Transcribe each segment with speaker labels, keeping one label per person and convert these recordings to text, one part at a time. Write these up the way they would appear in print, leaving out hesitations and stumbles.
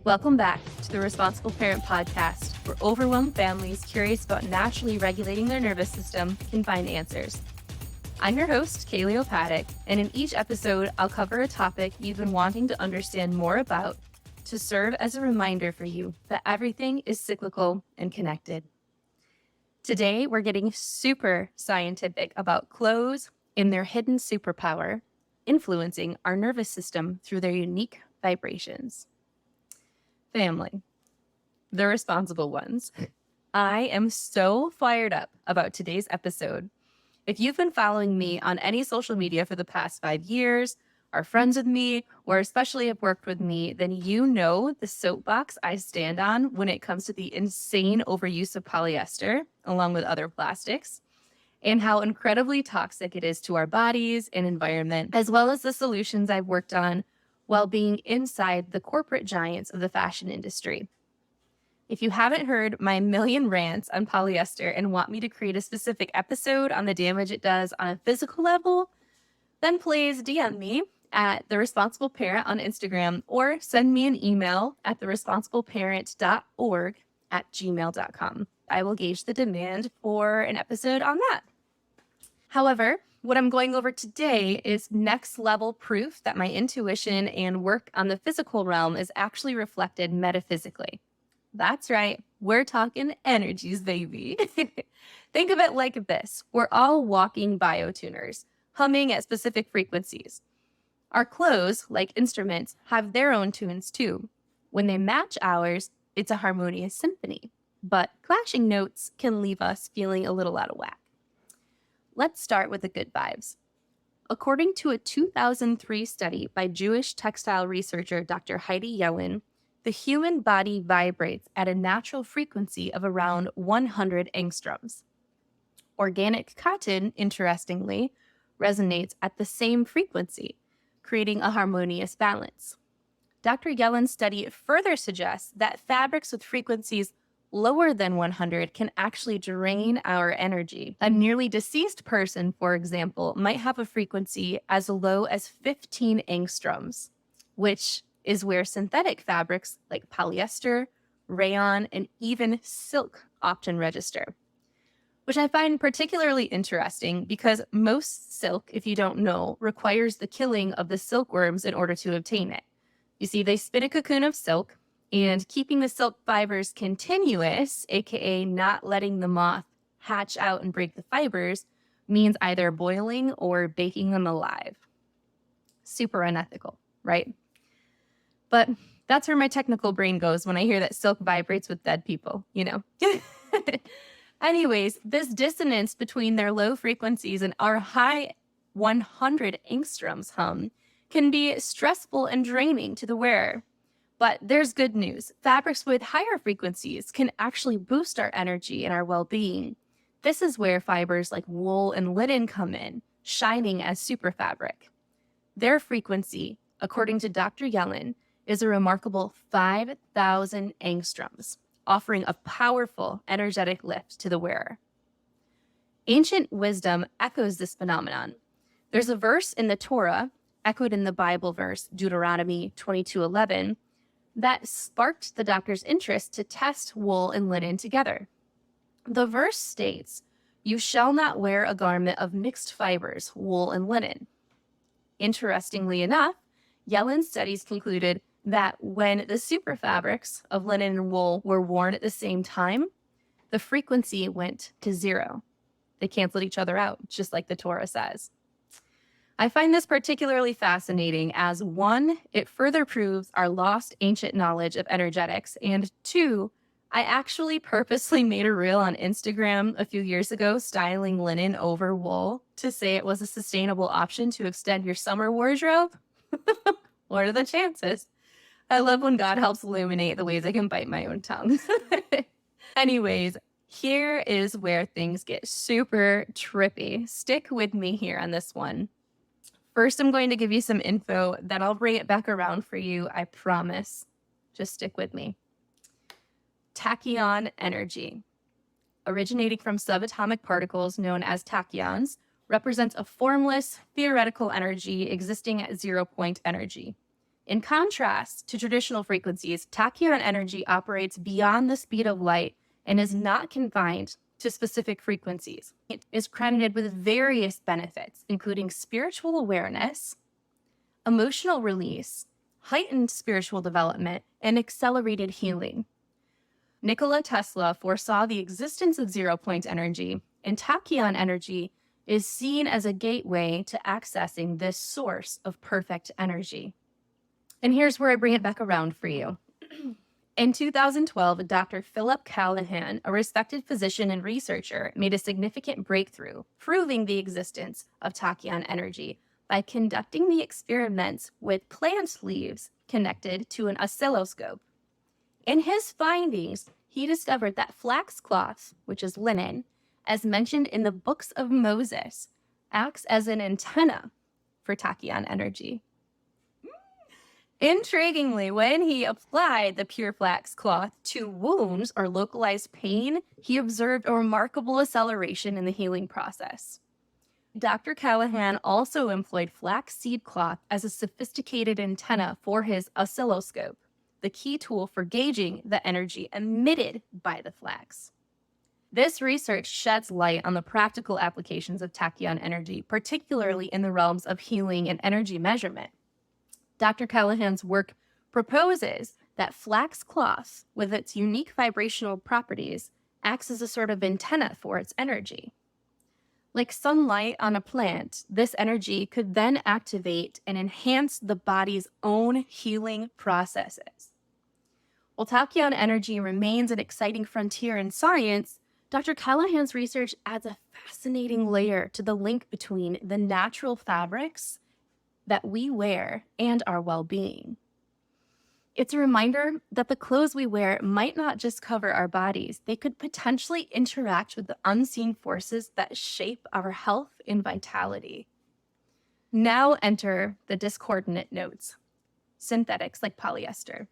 Speaker 1: Welcome back to the Responsible Parent Podcast, where overwhelmed families curious about naturally regulating their nervous system can find answers. I'm your host, Caylie O'Patik, and in each episode, I'll cover a topic you've been wanting to understand more about to serve as a reminder for you that everything is cyclical and connected. Today, we're getting super scientific about clothes and their hidden superpower, influencing our nervous system through their unique vibrations. Family, the responsible ones. I am so fired up about today's episode. If you've been following me on any social media for the past 5 years, are friends with me, or especially have worked with me, then you know the soapbox I stand on when it comes to the insane overuse of polyester, along with other plastics, and how incredibly toxic it is to our bodies and environment, as well as the solutions I've worked on while being inside the corporate giants of the fashion industry. If you haven't heard my million rants on polyester and want me to create a specific episode on the damage it does on a physical level, then please DM me at The Responsible Parent on Instagram or send me an email at theresponsibleparent.org@gmail.com. I will gauge the demand for an episode on that. However, what I'm going over today is next level proof that my intuition and work on the physical realm is actually reflected metaphysically. That's right. We're talking energies, baby. Think of it like this. We're all walking biotuners, humming at specific frequencies. Our clothes, like instruments, have their own tunes too. When they match ours, it's a harmonious symphony. But clashing notes can leave us feeling a little out of whack. Let's start with the good vibes. According to a 2003 study by Jewish textile researcher Dr. Caylie O'Patik, the human body vibrates at a natural frequency of around 100 angstroms. Organic cotton, interestingly, resonates at the same frequency, creating a harmonious balance. Dr. O'Patik's study further suggests that fabrics with frequencies lower than 100 can actually drain our energy. A nearly deceased person, for example, might have a frequency as low as 15 angstroms, which is where synthetic fabrics like polyester, rayon, and even silk often register, which I find particularly interesting because most silk, if you don't know, requires the killing of the silkworms in order to obtain it. You see, they spin a cocoon of silk, and keeping the silk fibers continuous, aka not letting the moth hatch out and break the fibers, means either boiling or baking them alive. Super unethical, right? But that's where my technical brain goes when I hear that silk vibrates with dead people, you know? Anyways, this dissonance between their low frequencies and our high 100 angstroms hum can be stressful and draining to the wearer. But there's good news. Fabrics with higher frequencies can actually boost our energy and our well-being. This is where fibers like wool and linen come in, shining as super fabric. Their frequency, according to Dr. O'Patik, is a remarkable 5,000 angstroms, offering a powerful energetic lift to the wearer. Ancient wisdom echoes this phenomenon. There's a verse in the Torah, echoed in the Bible verse, Deuteronomy 22:11, that sparked the doctor's interest to test wool and linen together. The verse states, "You shall not wear a garment of mixed fibers, wool and linen." Interestingly enough, Yellen's studies concluded that when the super fabrics of linen and wool were worn at the same time, the frequency went to 0. They canceled each other out, just like the Torah says. I find this particularly fascinating as 1, it further proves our lost ancient knowledge of energetics, and 2, I actually purposely made a reel on Instagram a few years ago styling linen over wool to say it was a sustainable option to extend your summer wardrobe. What are the chances? I love when God helps illuminate the ways I can bite my own tongue. Anyways, here is where things get super trippy. Stick with me here on this one. First, I'm going to give you some info, then I'll bring it back around for you, I promise. Just stick with me. Tachyon energy, originating from subatomic particles known as tachyons, represents a formless, theoretical energy existing at 0 point energy. In contrast to traditional frequencies, tachyon energy operates beyond the speed of light and is not confined to specific frequencies. It is credited with various benefits, including spiritual awareness, emotional release, heightened spiritual development, and accelerated healing. Nikola Tesla foresaw the existence of zero-point energy, and tachyon energy is seen as a gateway to accessing this source of perfect energy. And here's where I bring it back around for you. In 2012, Dr. Philip Callahan, a respected physician and researcher, made a significant breakthrough proving the existence of tachyon energy by conducting the experiments with plant leaves connected to an oscilloscope. In his findings, he discovered that flax cloth, which is linen, as mentioned in the books of Moses, acts as an antenna for tachyon energy. Intriguingly, when he applied the pure flax cloth to wounds or localized pain, he observed a remarkable acceleration in the healing process. Dr. Callahan also employed flax seed cloth as a sophisticated antenna for his oscilloscope, the key tool for gauging the energy emitted by the flax. This research sheds light on the practical applications of tachyon energy, particularly in the realms of healing and energy measurement. Dr. Callahan's work proposes that flax cloth, with its unique vibrational properties, acts as a sort of antenna for its energy. Like sunlight on a plant, this energy could then activate and enhance the body's own healing processes. While tachyon energy remains an exciting frontier in science, Dr. Callahan's research adds a fascinating layer to the link between the natural fabrics that we wear and our well-being. It's a reminder that the clothes we wear might not just cover our bodies, they could potentially interact with the unseen forces that shape our health and vitality. Now enter the discordant notes, synthetics like polyester.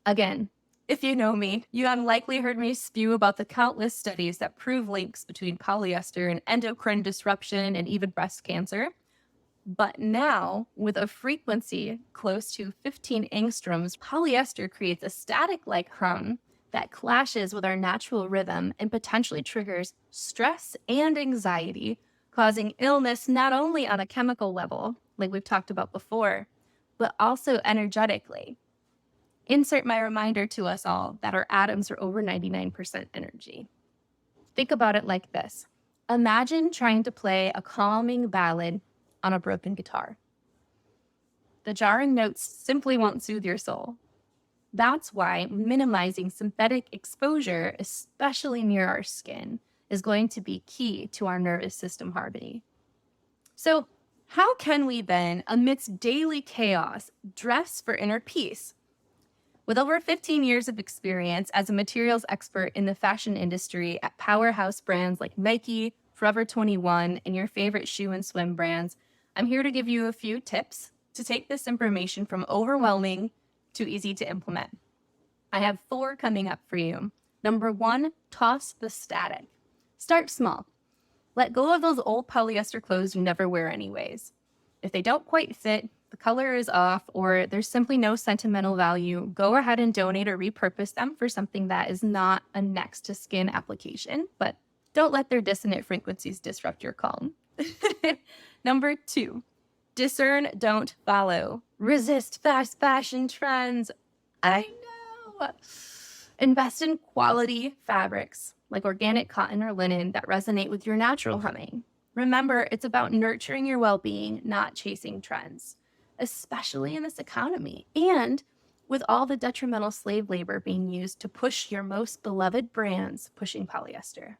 Speaker 1: Again, if you know me, you have likely heard me spew about the countless studies that prove links between polyester and endocrine disruption and even breast cancer. But now, with a frequency close to 15 angstroms, polyester creates a static-like hum that clashes with our natural rhythm and potentially triggers stress and anxiety, causing illness not only on a chemical level, like we've talked about before, but also energetically. Insert my reminder to us all that our atoms are over 99% energy. Think about it like this. Imagine trying to play a calming ballad on a broken guitar. The jarring notes simply won't soothe your soul. That's why minimizing synthetic exposure, especially near our skin, is going to be key to our nervous system harmony. So, how can we then, amidst daily chaos, dress for inner peace? With over 15 years of experience as a materials expert in the fashion industry at powerhouse brands like Nike, Forever 21, and your favorite shoe and swim brands, I'm here to give you a few tips to take this information from overwhelming to easy to implement. I have 4 coming up for you. Number 1, toss the static. Start small. Let go of those old polyester clothes you never wear anyways. If they don't quite fit, the color is off, or there's simply no sentimental value, go ahead and donate or repurpose them for something that is not a next to skin application, but don't let their dissonant frequencies disrupt your calm. Number 2, discern, don't follow. Resist fast fashion trends. I know. Invest in quality fabrics like organic cotton or linen that resonate with your natural humming. Remember, it's about nurturing your well-being, not chasing trends, especially in this economy and with all the detrimental slave labor being used to push your most beloved brands pushing polyester.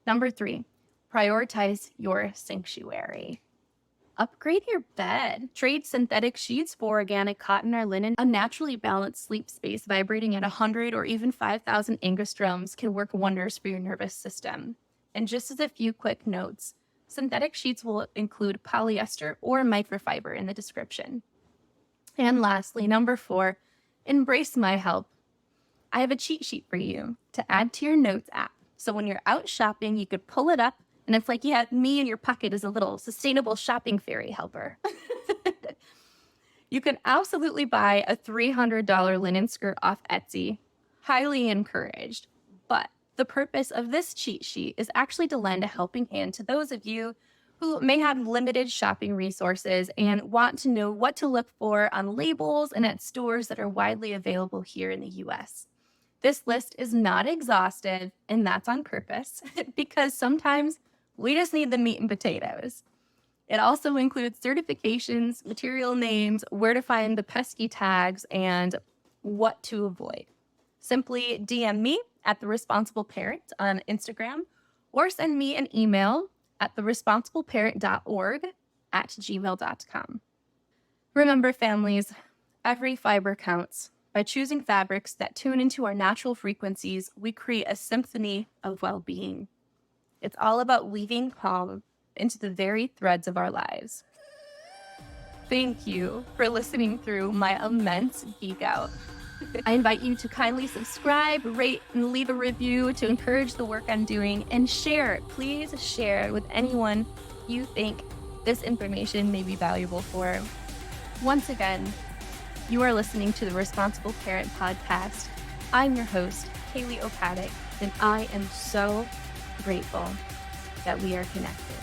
Speaker 1: Number 3, prioritize your sanctuary. Upgrade your bed. Trade synthetic sheets for organic cotton or linen. A naturally balanced sleep space vibrating at 100 or even 5,000 angstroms can work wonders for your nervous system. And just as a few quick notes, synthetic sheets will include polyester or microfiber in the description. And lastly, number 4, embrace my help. I have a cheat sheet for you to add to your notes app. So when you're out shopping, you could pull it up, and it's like you have me in your pocket as a little sustainable shopping fairy helper. You can absolutely buy a $300 linen skirt off Etsy. Highly encouraged. But the purpose of this cheat sheet is actually to lend a helping hand to those of you who may have limited shopping resources and want to know what to look for on labels and at stores that are widely available here in the US. This list is not exhaustive, and that's on purpose because sometimes we just need the meat and potatoes. It also includes certifications, material names, where to find the pesky tags, and what to avoid. Simply DM me at The Responsible Parent on Instagram or send me an email at theresponsibleparent.org@gmail.com. Remember, families, every fiber counts. By choosing fabrics that tune into our natural frequencies, we create a symphony of well-being. It's all about weaving calm into the very threads of our lives. Thank you for listening through my immense geek out. I invite you to kindly subscribe, rate, and leave a review to encourage the work I'm doing, and share. Please share with anyone you think this information may be valuable for. Once again, you are listening to the Responsible Parent Podcast. I'm your host, Caylie O'Patik, and I am so grateful that we are connected.